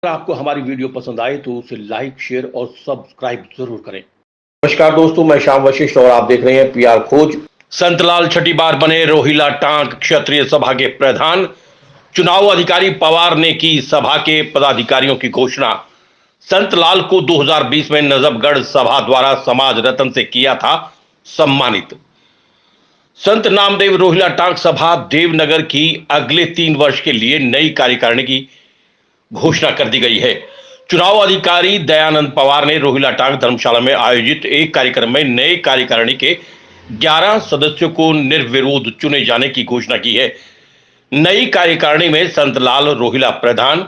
अगर आपको हमारी वीडियो पसंद आए तो उसे लाइक, शेयर और सब्सक्राइब जरूर करें। नमस्कार दोस्तों, मैं श्याम वशिष्ठ और आप देख रहे हैं पीआर खोज। संतलाल छठी बार बने रोहिला टांक क्षत्रिय सभा के प्रधान। चुनाव अधिकारी पवार ने की सभा के पदाधिकारियों की घोषणा। संतलाल को 2020 में नजफगढ़ सभा द्वारा समाज रत्न से किया था सम्मानित। संत नामदेव रोहिला टांक सभा देवनगर की अगले 3 वर्ष के लिए नई कार्यकारिणी की घोषणा कर दी गई है। चुनाव अधिकारी दयानंद पवार ने रोहिला टांक धर्मशाला में आयोजित एक कार्यक्रम में नए कार्यकारिणी के 11 सदस्यों को निर्विरोध चुने जाने की घोषणा की है। नई कार्यकारिणी में संतलाल रोहिला प्रधान,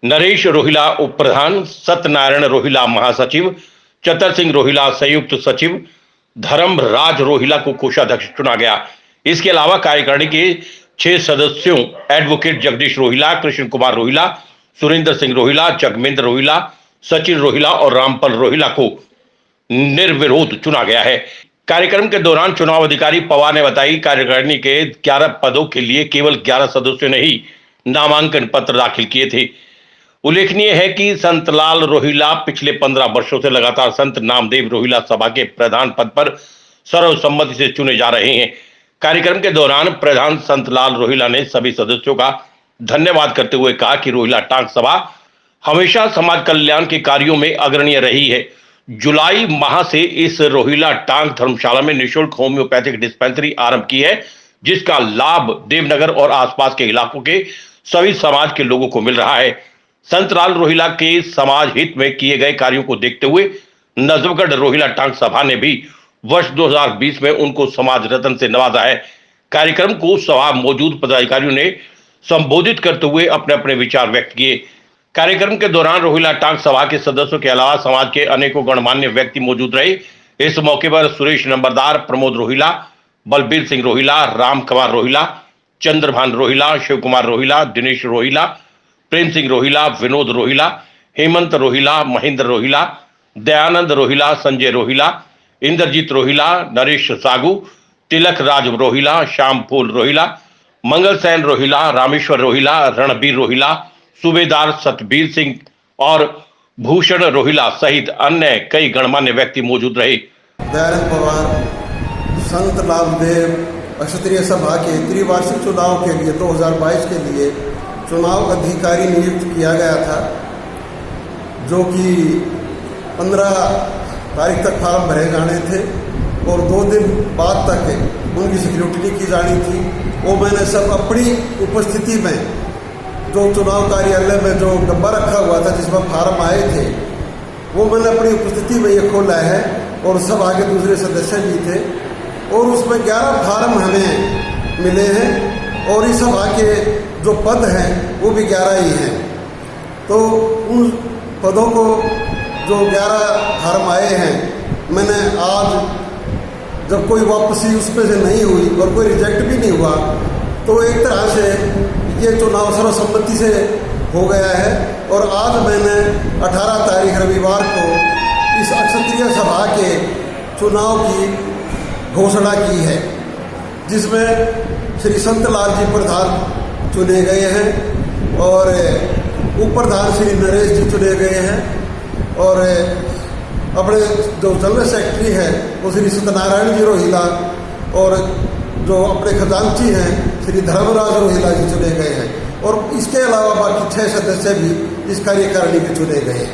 नरेश रोहिला उप प्रधान, सत्यनारायण रोहिला महासचिव, चतर सिंह रोहिला संयुक्त सचिव, धर्मराज रोहिला को कोषाध्यक्ष चुना गया। इसके अलावा कार्यकारिणी के 6 सदस्यों एडवोकेट जगदीश रोहिला, कृष्ण कुमार रोहिला, सुरेंद्र सिंह रोहिला, जगमेंद्र रोहिला, सचिन रोहिला और रामपल रोहिला को निर्विरोध चुना गया है। कार्यक्रम के दौरान चुनाव अधिकारी पवार ने बताई कार्यकारिणी के 11 पदों के लिए केवल 11 सदस्यों ने ही नामांकन पत्र दाखिल किए थे। उल्लेखनीय है कि संतलाल रोहिला पिछले 15 वर्षों से लगातार संत नामदेव रोहिला सभा के प्रधान पद पर सर्वसम्मति से चुने जा रहे हैं। कार्यक्रम के दौरान प्रधान संतलाल रोहिला ने सभी सदस्यों का धन्यवाद करते हुए कहा कि रोहिला टांक सभा हमेशा समाज कल्याण के कार्यों में अग्रणीय रही है। जुलाई माह से इस रोहिला टांक धर्मशाला में निःशुल्क होम्योपैथिक डिस्पेंसरी आरंभ की है, जिसका लाभ देवनगर और आसपास के इलाकों के सभी समाज के लोगों को मिल रहा है। संतलाल रोहिला के समाज हित में किए गए कार्यों को देखते हुए नजफगढ़ रोहिला टांक सभा ने भी वर्ष 2020 में उनको समाज रत्न से नवाजा है। कार्यक्रम को सभा मौजूद पदाधिकारियों ने संबोधित करते हुए अपने अपने विचार व्यक्त किए। कार्यक्रम के दौरान रोहिला टांक सभा के सदस्यों के अलावा समाज के अनेकों गणमान्य व्यक्ति मौजूद रहे। इस मौके पर सुरेश नंबरदार, प्रमोद रोहिला, बलबीर सिंह रोहिला, राम कुमार रोहिला, चंद्रभान रोहिला, शिव कुमार रोहिला, दिनेश रोहिला, प्रेम सिंह रोहिला, विनोद रोहिला, हेमंत रोहिला, महेंद्र रोहिला, दयानंद रोहिला, संजय रोहिला, इंद्रजीत रोहिला, नरेश सागू, तिलक राज रोहिला, श्याम फूल रोहिला, मंगल सैन रोहिला, रामेश्वर रोहिला, रणबीर रोहिला, सूबेदार सतबीर सिंह और भूषण रोहिला सहित अन्य कई गणमान्य व्यक्ति मौजूद रहे। दयानंद पवार संत नामदेव क्षत्रिय सभा के त्रिवार्षिक चुनाव के लिए 2022 के लिए चुनाव अधिकारी नियुक्त किया गया था, जो कि 15 तारीख तक फार्म भरे जाने थे और 2 दिन बाद तक उनकी सिक्योरिटी की जानी थी। वो मैंने सब अपनी उपस्थिति में जो चुनाव कार्यालय में जो डब्बा रखा हुआ था जिसमें फार्म आए थे, वो मैंने अपनी उपस्थिति में ये खोला है और सब आगे दूसरे सदस्य भी थे और उसमें 11 फार्म हमें मिले हैं और इस सभा के जो पद हैं वो भी 11 ही हैं। तो उन पदों को जो 11 फार्म आए हैं, मैंने आज जब कोई वापसी उसमें से नहीं हुई और कोई रिजेक्ट भी नहीं हुआ, तो एक तरह से ये चुनाव सर्वसम्मति से हो गया है। और आज मैंने 18 तारीख रविवार को इस क्षत्रिय सभा के चुनाव की घोषणा की है, जिसमें श्री संतलाल जी प्रधान चुने गए हैं और उप प्रधान श्री नरेश जी चुने गए हैं और अपने जो जनरल सेक्रेटरी हैं वो श्री सत्यनारायण जी रोहिला और जो अपने खजांची हैं श्री धर्मराज रोहिला जी चुने गए हैं और इसके अलावा बाकी 6 सदस्य भी इस कार्यकारिणी के चुने गए हैं।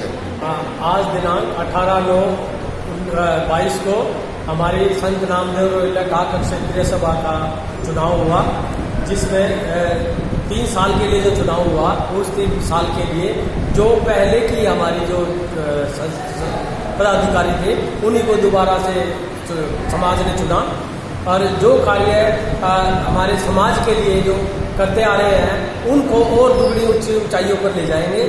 आज दिनांक 18/9/22 को हमारी संत नामदेव रोहिला टांक क्षत्रिय सभा का चुनाव हुआ, जिसमें 3 साल के लिए जो चुनाव हुआ उस 3 साल के लिए जो पहले की हमारी जो पदाधिकारी थे उन्हीं को दोबारा से समाज ने चुना और जो कार्य हमारे समाज के लिए जो करते आ रहे हैं उनको और दुगनी ऊंचाइयों पर ले जाएंगे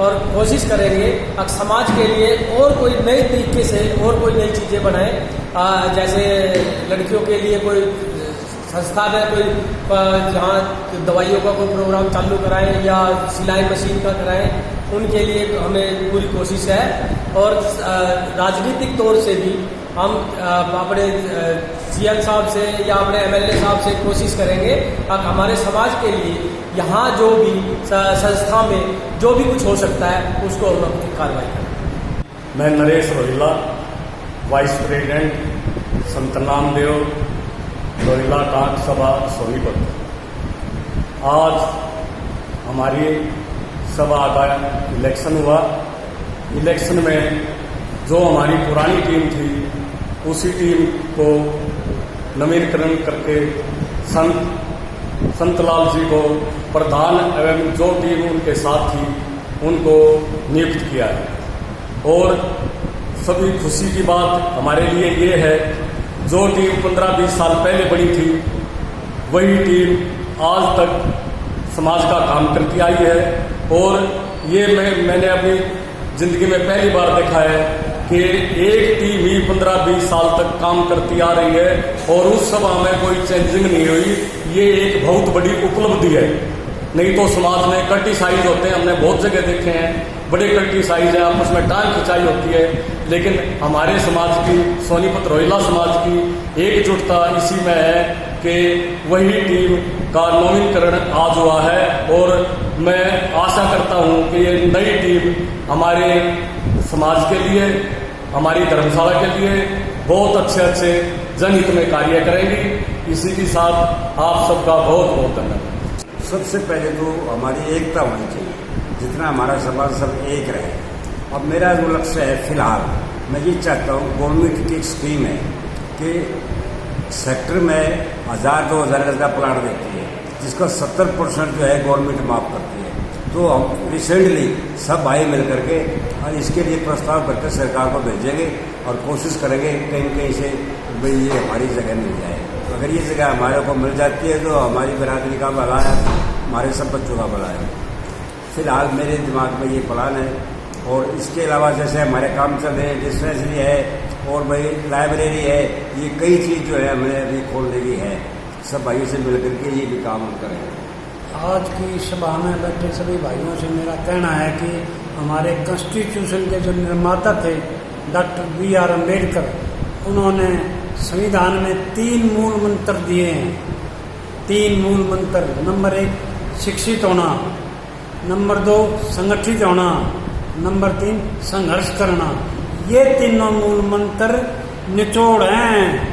और कोशिश करेंगे समाज के लिए और कोई नए तरीके से और कोई नई चीज़ें बनाएं। जैसे लड़कियों के लिए कोई संस्था में कोई जहाँ दवाइयों का कोई प्रोग्राम चालू कराएं या सिलाई मशीन का कराएं, उनके लिए हमें पूरी कोशिश है। और राजनीतिक तौर से भी हम अपने CM साहब से या अपने MLA साहब से कोशिश करेंगे ताकि हमारे समाज के लिए यहाँ जो भी संस्था में जो भी कुछ हो सकता है उसको हम अपनी कार्रवाई करें। मैं नरेश रोहिला, वाइस प्रेसिडेंट संत नामदेव रोहिला टांक सभा सोनीपत। आज हमारी सभा का इलेक्शन हुआ। इलेक्शन में जो हमारी पुरानी टीम थी उसी टीम को नवीनीकरण करके संत लाल जी को प्रधान एवं जो टीम उनके साथ थी उनको नियुक्त किया है। और सभी खुशी की बात हमारे लिए ये है, जो टीम 15-20 साल पहले बनी थी वही टीम आज तक समाज का काम करती आई है। और ये मैंने अपनी जिंदगी में पहली बार देखा है कि एक टीम ही 15-20 साल तक काम करती आ रही है और उस सभा में कोई चेंजिंग नहीं हुई। ये एक बहुत बड़ी उपलब्धि है। नहीं तो समाज में क्रिटिसाइज होते हैं, हमने बहुत जगह देखे हैं, बड़े क्रिटिसाइज है, आपस में टांग खिंचाई होती है, लेकिन हमारे समाज की, सोनीपत रोहिला समाज की एकजुटता इसी में है कि वही टीम का नवीनीकरण आज हुआ है। और मैं आशा करता हूं कि ये नई टीम हमारे समाज के लिए, हमारी धर्मशाला के लिए बहुत अच्छे जनहित में कार्य करेंगी। इसी के साथ आप सबका बहुत बहुत धन्यवाद। सबसे पहले तो हमारी एकता होनी चाहिए, जितना हमारा समाज सब एक रहे। अब मेरा जो लक्ष्य है, फिलहाल मैं ये चाहता हूँ, गवर्नमेंट की एक स्कीम है कि सेक्टर में 1000-2000 गज का प्लाट देती है, जिसका 70% जो है गवर्नमेंट माफ करती है। तो हम रिसेंटली सब भाई मिल करके और इसके लिए प्रस्ताव करके सरकार को भेजेंगे और कोशिश करेंगे कहीं से भाई ये हमारी जगह मिल जाए। तो अगर ये जगह हमारे को मिल जाती है तो हमारी बिरादरी का भला है, हमारे सब बच्चों का भला है। फिलहाल मेरे दिमाग में ये प्लान है। और इसके अलावा जैसे हमारे काम चल रहे हैं, डिस्पेंसरी है और भाई लाइब्रेरी है, ये कई चीज़ जो है हमें अभी खोलने की है। सब भाइयों से मिल करके ये भी काम हम करेंगे। आज की सभा में बैठे सभी भाइयों से मेरा कहना है कि हमारे कॉन्स्टिट्यूशन के जो निर्माता थे डॉक्टर B.R. अम्बेडकर, उन्होंने संविधान में 3 मूल मंत्र दिए हैं। 3 मूल मंत्र, नंबर 1 शिक्षित होना, नंबर 2 संगठित होना, नंबर 3 संघर्ष करना। ये तीनों मूल मंत्र निचोड़ हैं,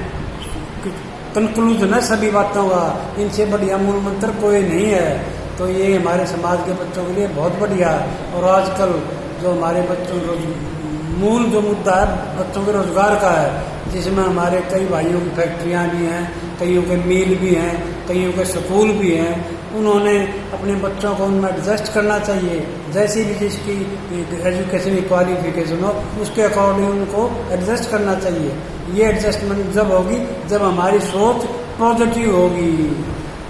कंक्लूजन है सभी बातों का। इनसे बढ़िया मूल मंत्र कोई नहीं है। तो ये हमारे समाज के बच्चों के लिए बहुत बढ़िया। और आजकल जो हमारे बच्चों को मूल जो मुद्दा है बच्चों के रोजगार का है, जिसमें हमारे कई भाइयों की फैक्ट्रियां भी हैं, कईयों के मिल भी हैं, कईयों के स्कूल भी हैं। उन्होंने अपने बच्चों को उनमें एडजस्ट करना चाहिए। जैसी भी जिसकी एजुकेशन की क्वालिफिकेशन हो उसके अकॉर्डिंग उनको एडजस्ट करना चाहिए। ये एडजस्टमेंट जब होगी जब हमारी सोच पॉजिटिव होगी।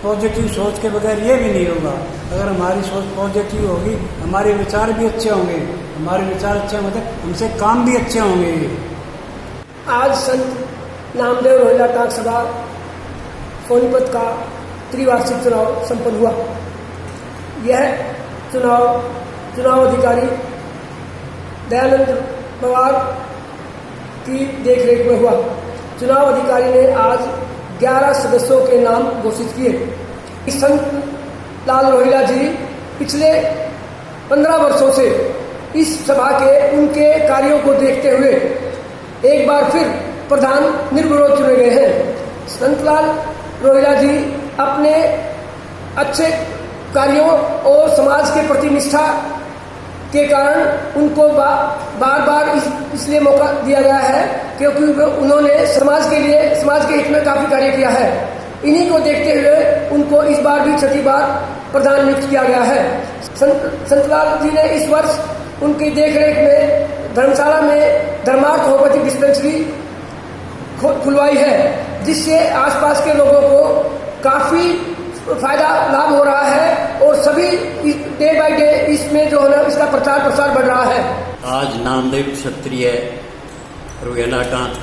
पॉजिटिव सोच के बगैर ये भी नहीं होगा। अगर हमारी सोच पॉजिटिव होगी, हमारे विचार भी अच्छे होंगे, हमारे विचार अच्छे होंगे, हमसे काम भी अच्छे होंगे। आज संत नामदेव रोहिला टांक सभा सोनीपत का त्रिवार्षिक चुनाव संपन्न हुआ। यह चुनाव अधिकारी दयानंद पवार की देखरेख में हुआ। चुनाव अधिकारी ने आज 11 सदस्यों के नाम घोषित किए। संत लाल रोहिला जी पिछले 15 वर्षों से इस सभा के उनके कार्यों को देखते हुए एक बार फिर प्रधान निर्विरोध चुने गए हैं। संत लाल रोहिला जी अपने अच्छे कार्यों और समाज के प्रति निष्ठा के कारण उनको बार बार इसलिए मौका दिया गया है क्योंकि उन्होंने समाज के हित में काफी कार्य किया है। इन्हीं को देखते हुए उनको इस बार भी 6ठी बार प्रधान नियुक्त किया गया है। संतलाल जी ने इस वर्ष उनकी देखरेख में धर्मशाला में धर्मार्थ होम्योपैथी डिस्पेंसरी खुलवाई है, जिससे आसपास के लोगों को काफी फायदा लाभ हो रहा है और सभी डे बाय डे इसमें जो है ना इसका प्रचार प्रसार बढ़ रहा है। आज नामदेव क्षत्रिय रोहिला टांक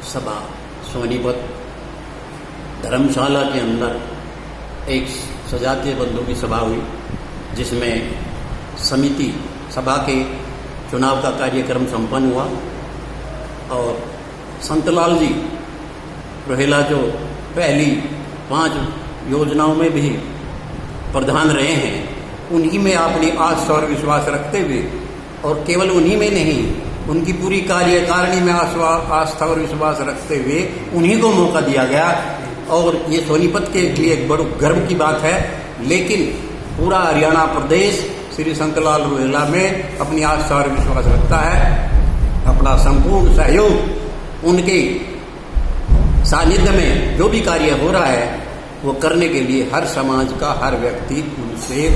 सभा सोनीपत धर्मशाला के अंदर एक सजातीय बंधु की सभा हुई, जिसमें समिति सभा के चुनाव का कार्यक्रम संपन्न हुआ और संतलाल जी रोहिला जो पहली 5 योजनाओं में भी प्रधान रहे हैं, उन्हीं में अपनी आस्था और विश्वास रखते हुए, और केवल उन्हीं में नहीं, उनकी पूरी कार्यकारिणी में आस्था और विश्वास रखते हुए उन्हीं को मौका दिया गया। और ये सोनीपत के लिए एक बड़े गर्व की बात है। लेकिन पूरा हरियाणा प्रदेश श्री संतलाल रोहिला में अपनी आस्था और विश्वास रखता है। अपना संपूर्ण सहयोग उनके सानिध्य में जो भी कार्य हो रहा है वो करने के लिए हर समाज का हर व्यक्ति उनसे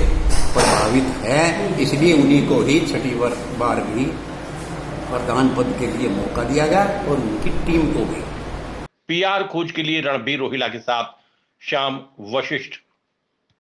प्रभावित है। इसलिए उन्हीं को ही छठी बार भी प्रधान पद के लिए मौका दिया गया और उनकी टीम को भी। पीआर खोज के लिए रणबीर रोहिला के साथ श्याम वशिष्ठ।